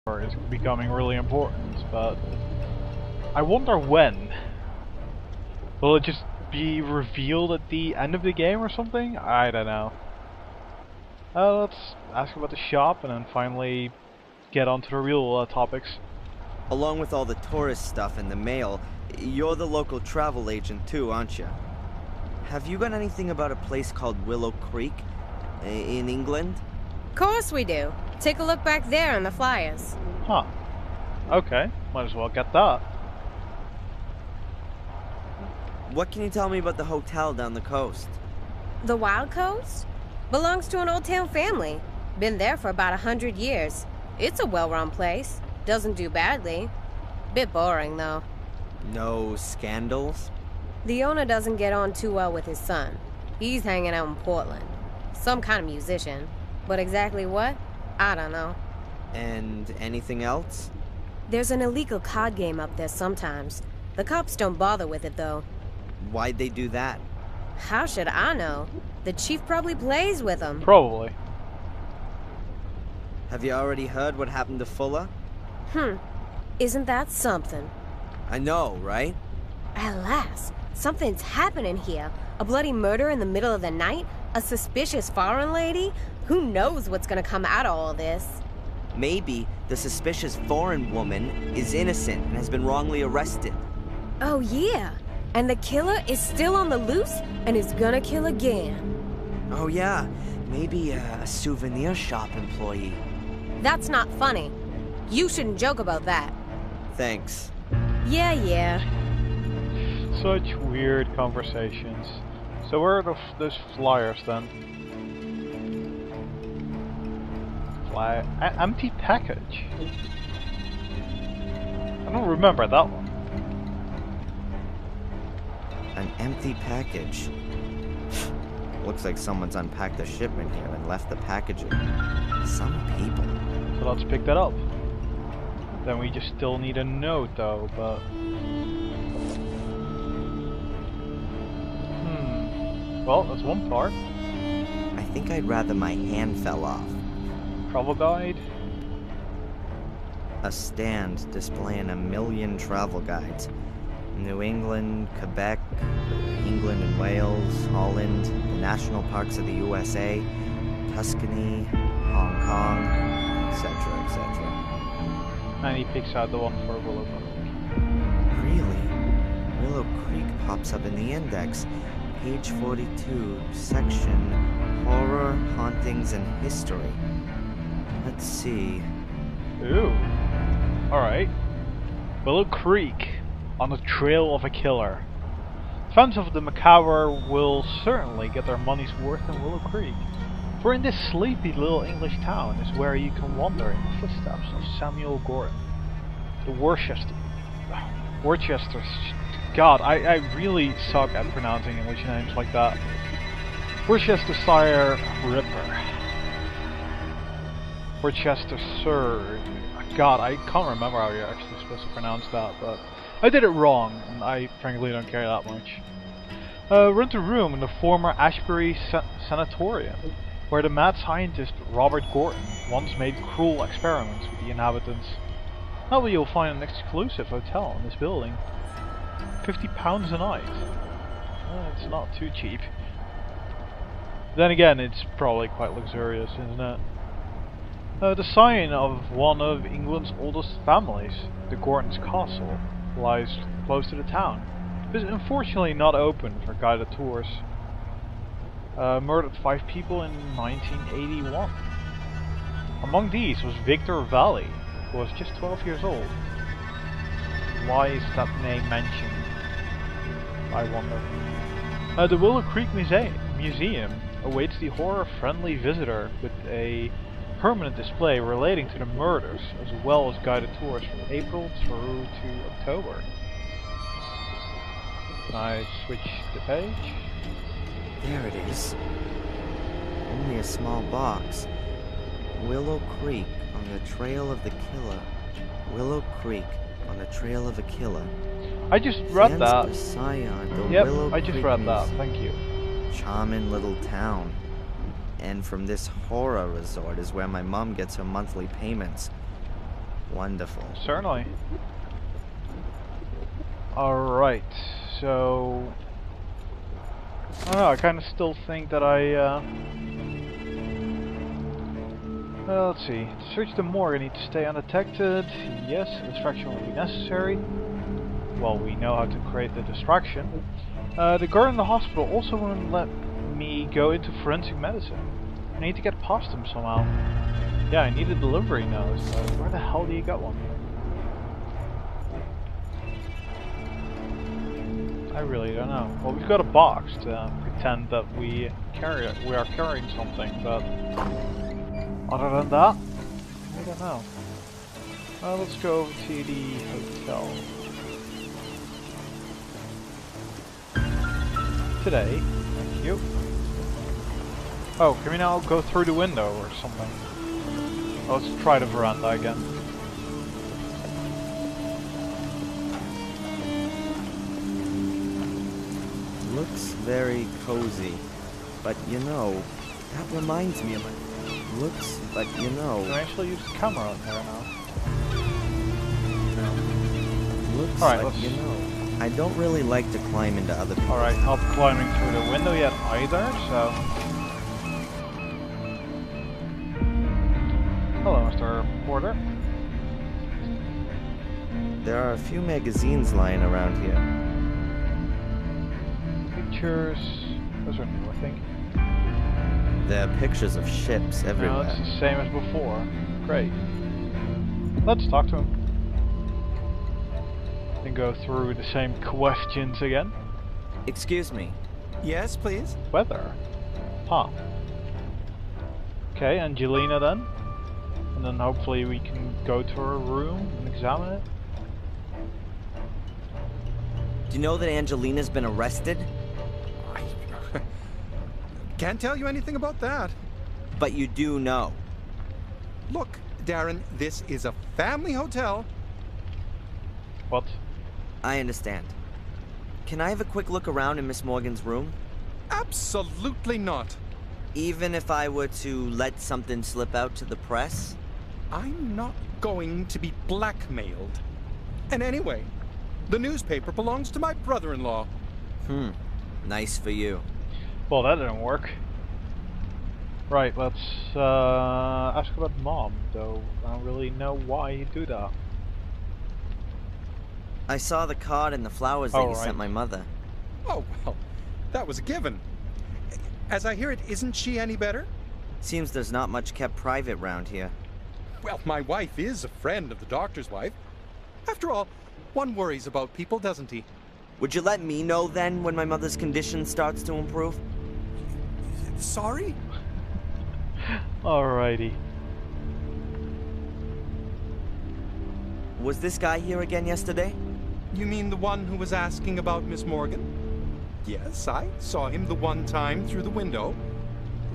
is becoming really important, but I wonder when. Will it just be revealed at the end of the game or something? I don't know. Let's ask about the shop and then finally get onto the real topics. Along with all the tourist stuff and the mail, you're the local travel agent too, aren't you? Have you got anything about a place called Willow Creek in England? Course we do. Take a look back there on the flyers. Huh. Okay, might as well get that. What can you tell me about the hotel down the coast? The Wild Coast? Belongs to an old town family. Been there for about 100 years. It's a well-run place. Doesn't do badly. Bit boring, though. No scandals? The owner doesn't get on too well with his son. He's hanging out in Portland. Some kind of musician. But exactly what? I don't know. And anything else? There's an illegal card game up there sometimes. The cops don't bother with it, though. Why'd they do that? How should I know? The chief probably plays with them. Probably. Have you already heard what happened to Fuller? Isn't that something? I know, right? Alas, something's happening here. A bloody murder in the middle of the night? A suspicious foreign lady? Who knows what's gonna come out of all this? Maybe the suspicious foreign woman is innocent and has been wrongly arrested. Oh yeah, and the killer is still on the loose and is gonna kill again. Oh yeah, maybe a souvenir shop employee. That's not funny. You shouldn't joke about that. Thanks. Yeah. Such weird conversations. So where are those flyers then? Empty package. I don't remember that one. An empty package. Looks like someone's unpacked the shipment here and left the packaging. Some people. So let's pick that up. Then we just still need a note though, but... Well, that's one part. I think I'd rather my hand fell off. Travel guide. A stand displaying 1,000,000 travel guides. New England, Quebec, England and Wales, Holland, the national parks of the USA, Tuscany, Hong Kong, etc., etc. And he picks out the one for Willow Creek. Really? Willow Creek pops up in the index. Page 42, section Horror, Hauntings, and History. Let's see. Ooh. Alright. Willow Creek. On the trail of a killer. Fans of the macabre will certainly get their money's worth in Willow Creek. For in this sleepy little English town is where you can wander in the footsteps of Samuel Gordon. The Worcester... God, I really suck at pronouncing English names like that. Worcestershire Ripper. Worcestershire. God, I can't remember how you're actually supposed to pronounce that, but I did it wrong, and I frankly don't care that much. Rent a room in the former Ashbury Sanatorium, where the mad scientist Robert Gordon once made cruel experiments with the inhabitants. Now you'll find an exclusive hotel in this building. £50 a night. It's not too cheap. Then again, it's probably quite luxurious, isn't it? The sign of one of England's oldest families, the Gordon's Castle, lies close to the town. It is unfortunately not open for guided tours. Murdered 5 people in 1981. Among these was Victor Valley, who was just 12 years old. Why is that name mentioned? I wonder. The Willow Creek Museum awaits the horror-friendly visitor with a permanent display relating to the murders, as well as guided tours from April through to October. I switch the page. There it is. Only a small box. Willow Creek on the trail of the killer. Willow Creek on the trail of a killer. I just read that. Yep, Willow I just Creek read that. Thank you. Charming little town. And from this horror resort is where my mom gets her monthly payments. wonderful. Certainly. Alright, so... I don't know, I kind of still think that well, let's see. To search the morgue, I need to stay undetected. Yes, a distraction will be necessary. Well, we know how to create the distraction. The guard in the hospital also wouldn't let me go into forensic medicine. I need to get past him somehow. Yeah, I need a delivery note. Where the hell do you get one? I really don't know. Well, we've got a box to pretend that we are carrying something, but other than that, I don't know. Let's go over to the hotel. Today, thank you. Oh, can we now go through the window or something? Let's try the veranda again. Looks very cozy, but you know, that reminds me of it. Looks, but you know. Can I actually use the camera on here now? Looks Alright, like, you know. I don't really like to climb into other people's. Alright, not climbing through the window yet either, so... Hello, Mr. Porter. There are a few magazines lying around here. Pictures... Those are new, I think. There are pictures of ships everywhere. No, it's the same as before. Great. Let's talk to him. And go through the same questions again. Excuse me. Yes, please. Weather. Huh. Okay, Angelina then. And then hopefully we can go to her room and examine it. Do you know that Angelina's been arrested? I can't tell you anything about that. But you do know. Look, Darren, this is a family hotel. What? I understand. Can I have a quick look around in Miss Morgan's room? Absolutely not. Even if I were to let something slip out to the press? I'm not going to be blackmailed. And anyway, the newspaper belongs to my brother-in-law. Nice for you. Well, that didn't work. Right, let's ask about Mom, though I don't really know why you do that. I saw the card and the flowers that you sent my mother. Oh, well, that was a given. As I hear it, isn't she any better? Seems there's not much kept private round here. Well, my wife is a friend of the doctor's wife. After all, one worries about people, doesn't he? Would you let me know then when my mother's condition starts to improve? Sorry? Alrighty. Was this guy here again yesterday? You mean the one who was asking about Miss Morgan? Yes, I saw him the one time through the window.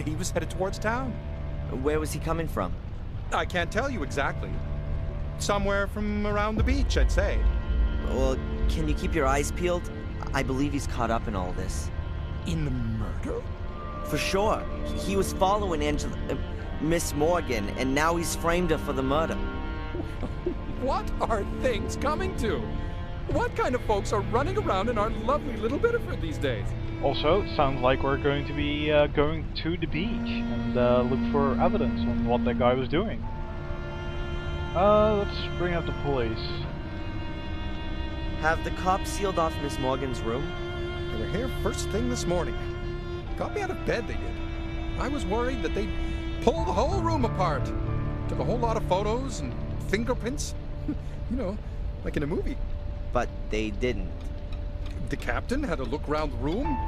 He was headed towards town. Where was he coming from? I can't tell you exactly. Somewhere from around the beach, I'd say. Well, can you keep your eyes peeled? I believe he's caught up in all this. In the murder? For sure. He was following Miss Morgan, and now he's framed her for the murder. What are things coming to? What kind of folks are running around in our lovely little Biddeford these days? Also, it sounds like we're going to be going to the beach and look for evidence on what that guy was doing. Let's bring up the police. Have the cops sealed off Miss Morgan's room? They were here first thing this morning. Got me out of bed, they did. I was worried that they'd pull the whole room apart. Took a whole lot of photos and fingerprints. You know, like in a movie. But they didn't. The captain had a look around the room,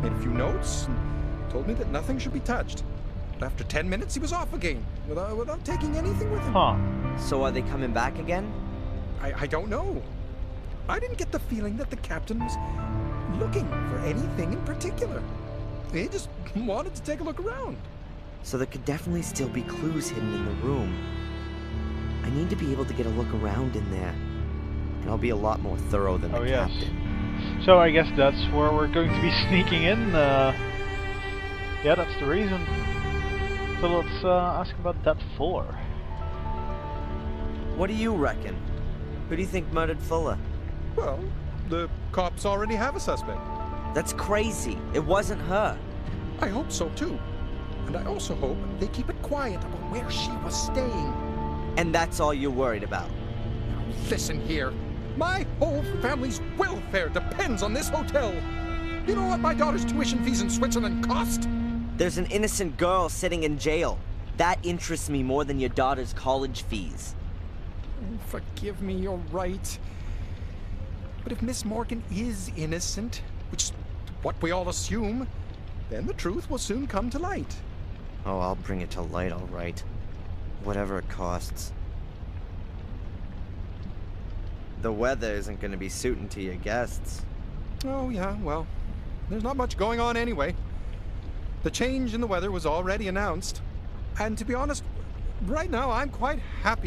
made a few notes, and told me that nothing should be touched. But after 10 minutes, he was off again, without taking anything with him. Huh. So are they coming back again? I don't know. I didn't get the feeling that the captain was looking for anything in particular. He just wanted to take a look around. So there could definitely still be clues hidden in the room. I need to be able to get a look around in there. And I'll be a lot more thorough than the captain. So I guess that's where we're going to be sneaking in. Yeah, that's the reason. So let's ask about that floor. What do you reckon? Who do you think murdered Fuller? Well, the cops already have a suspect. That's crazy. It wasn't her. I hope so, too. And I also hope they keep it quiet about where she was staying. And that's all you're worried about? Now, listen here. My whole family's welfare depends on this hotel. You know what my daughter's tuition fees in Switzerland cost? There's an innocent girl sitting in jail. That interests me more than your daughter's college fees. Oh, forgive me, you're right. But if Miss Morgan is innocent, which is what we all assume, then the truth will soon come to light. Oh, I'll bring it to light, all right. Whatever it costs. The weather isn't going to be suiting to your guests. Oh, yeah, well, there's not much going on anyway. The change in the weather was already announced. And to be honest, right now I'm quite happy